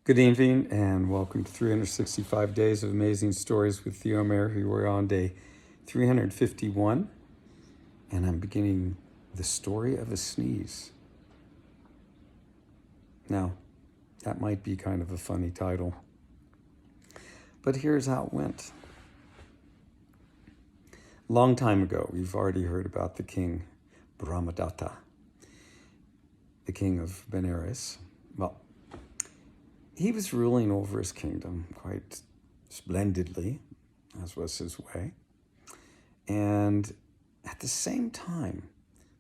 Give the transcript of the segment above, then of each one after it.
Good evening and welcome to 365 Days of Amazing Stories with Theo Mayer. We're on day 351 and I'm beginning the story of a sneeze. Now, that might be kind of a funny title, but here's how it went. Long time ago, we've already heard about the king Brahmadatta, the king of Benares. Well, he was ruling over his kingdom quite splendidly, as was his way. And at the same time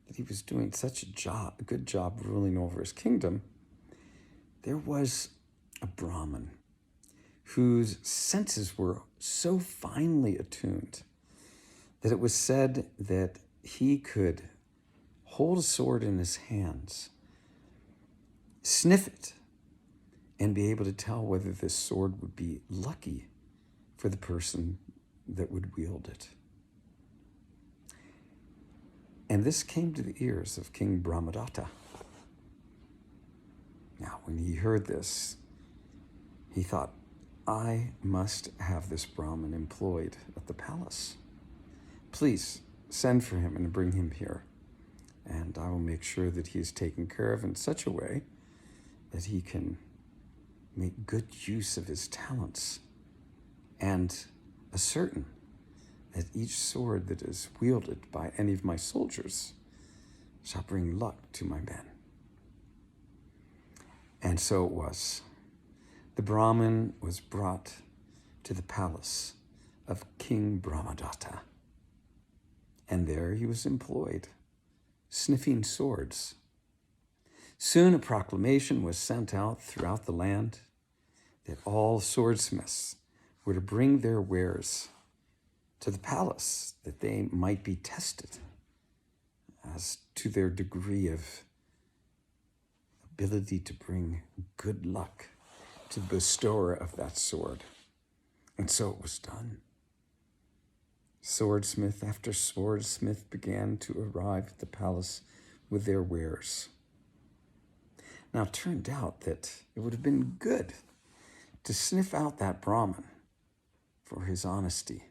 that he was doing such a good job ruling over his kingdom, there was a Brahmin whose senses were so finely attuned that it was said that he could hold a sword in his hands, sniff it, and be able to tell whether this sword would be lucky for the person that would wield it. And this came to the ears of King Brahmadatta. Now, when he heard this, he thought, I must have this Brahmin employed at the palace. Please send for him and bring him here, and I will make sure that he is taken care of in such a way that he can make good use of his talents, and ascertain that each sword that is wielded by any of my soldiers shall bring luck to my men. And so it was. The Brahmin was brought to the palace of King Brahmadatta, and there he was employed, sniffing swords. Soon a proclamation was sent out throughout the land that all swordsmiths were to bring their wares to the palace, that they might be tested as to their degree of ability to bring good luck to the bestower of that sword. And so it was done. Swordsmith after swordsmith began to arrive at the palace with their wares. Now, it turned out that it would have been good to sniff out that Brahmin for his honesty.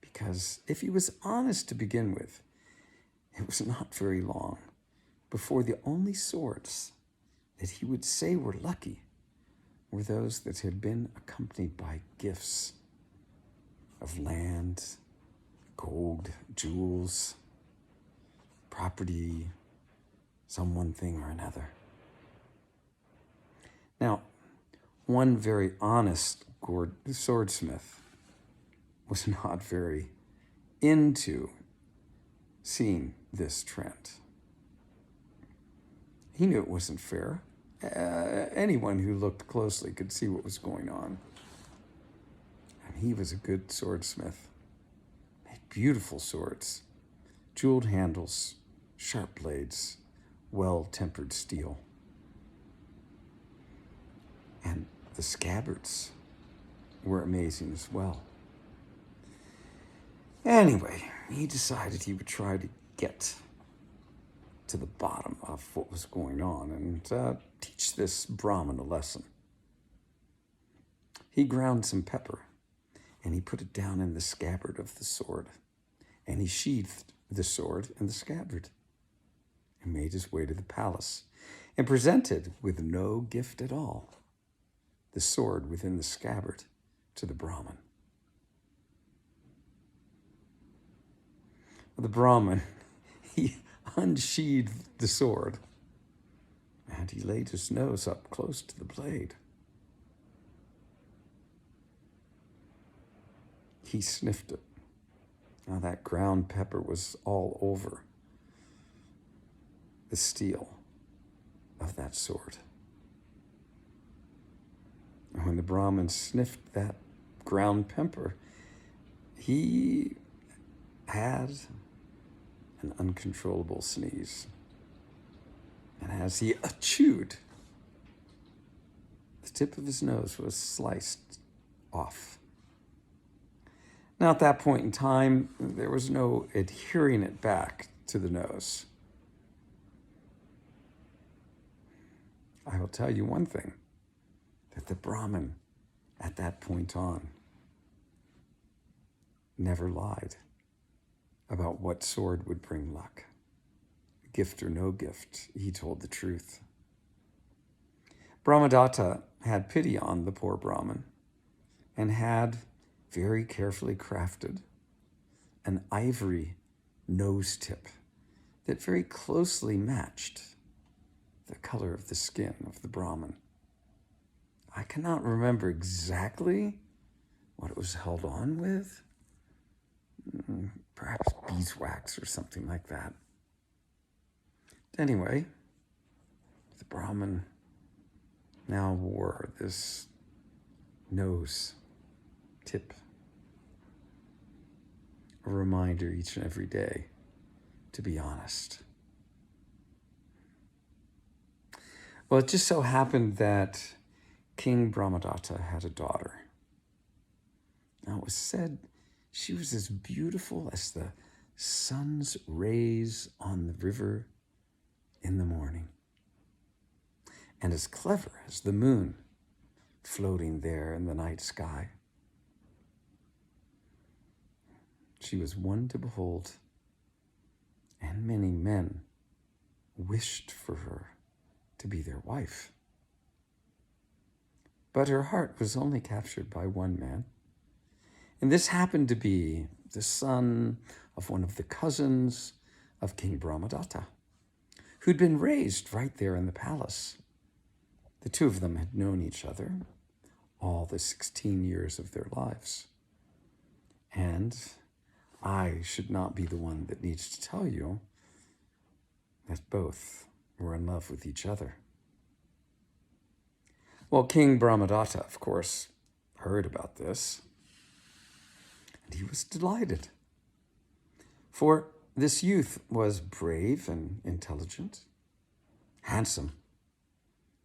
Because if he was honest to begin with, it was not very long before the only swords that he would say were lucky were those that had been accompanied by gifts of land, gold, jewels, property, some one thing or another. Now, one very honest swordsmith was not very into seeing this trend. He knew it wasn't fair. Anyone who looked closely could see what was going on. And he was a good swordsmith. Made beautiful swords, jeweled handles, sharp blades, well-tempered steel. And the scabbards were amazing as well. Anyway, he decided he would try to get to the bottom of what was going on and teach this Brahmin a lesson. He ground some pepper and he put it down in the scabbard of the sword, and he sheathed the sword in the scabbard and made his way to the palace and presented, with no gift at all, the sword within the scabbard to the Brahmin. The Brahmin, he unsheathed the sword and he laid his nose up close to the blade. He sniffed it. Now that ground pepper was all over the steel of that sword. And when the Brahmin sniffed that ground pepper, he had an uncontrollable sneeze. And as he chewed, the tip of his nose was sliced off. Now, at that point in time, there was no adhering it back to the nose. I will tell you one thing. that the Brahmin, at that point on, never lied about what sword would bring luck. Gift or no gift, he told the truth. Brahmadatta had pity on the poor Brahmin and had very carefully crafted an ivory nose tip that very closely matched the color of the skin of the Brahmin. I cannot remember exactly what it was held on with. Perhaps beeswax or something like that. Anyway, the Brahmin now wore this nose tip, a reminder each and every day to be honest. Well, it just so happened that King Brahmadatta had a daughter. Now, it was said she was as beautiful as the sun's rays on the river in the morning, and as clever as the moon floating there in the night sky. She was one to behold, and many men wished for her to be their wife. But her heart was only captured by one man, and this happened to be the son of one of the cousins of King Brahmadatta, who'd been raised right there in the palace. The two of them had known each other all the 16 years of their lives. And I should not be the one that needs to tell you that both were in love with each other. Well, King Brahmadatta, of course, heard about this, and he was delighted. For this youth was brave and intelligent, handsome.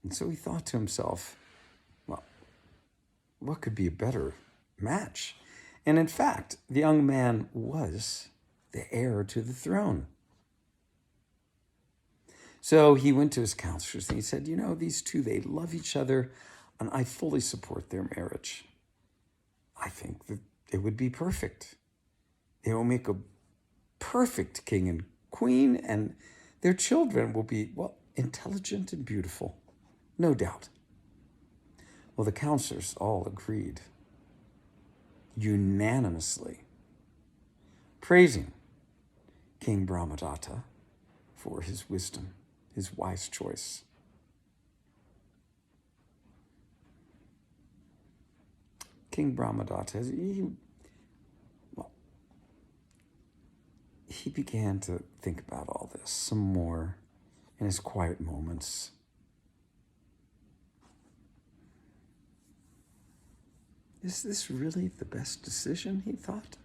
And so he thought to himself, well, what could be a better match? And in fact, the young man was the heir to the throne. So he went to his counselors and he said, you know, these two, they love each other, and I fully support their marriage. I think that it would be perfect. They will make a perfect king and queen, and their children will be, well, intelligent and beautiful, no doubt. Well, the counselors all agreed unanimously, praising King Brahmadatta for his wisdom, his wise choice. King Brahmadatta, he began to think about all this some more in his quiet moments. Is this really the best decision, he thought?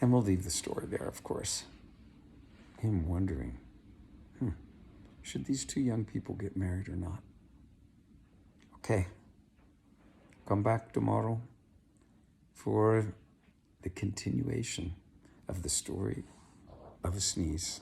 And we'll leave the story there, of course. Him wondering, should these two young people get married or not? Okay, come back tomorrow for the continuation of the story of a sneeze.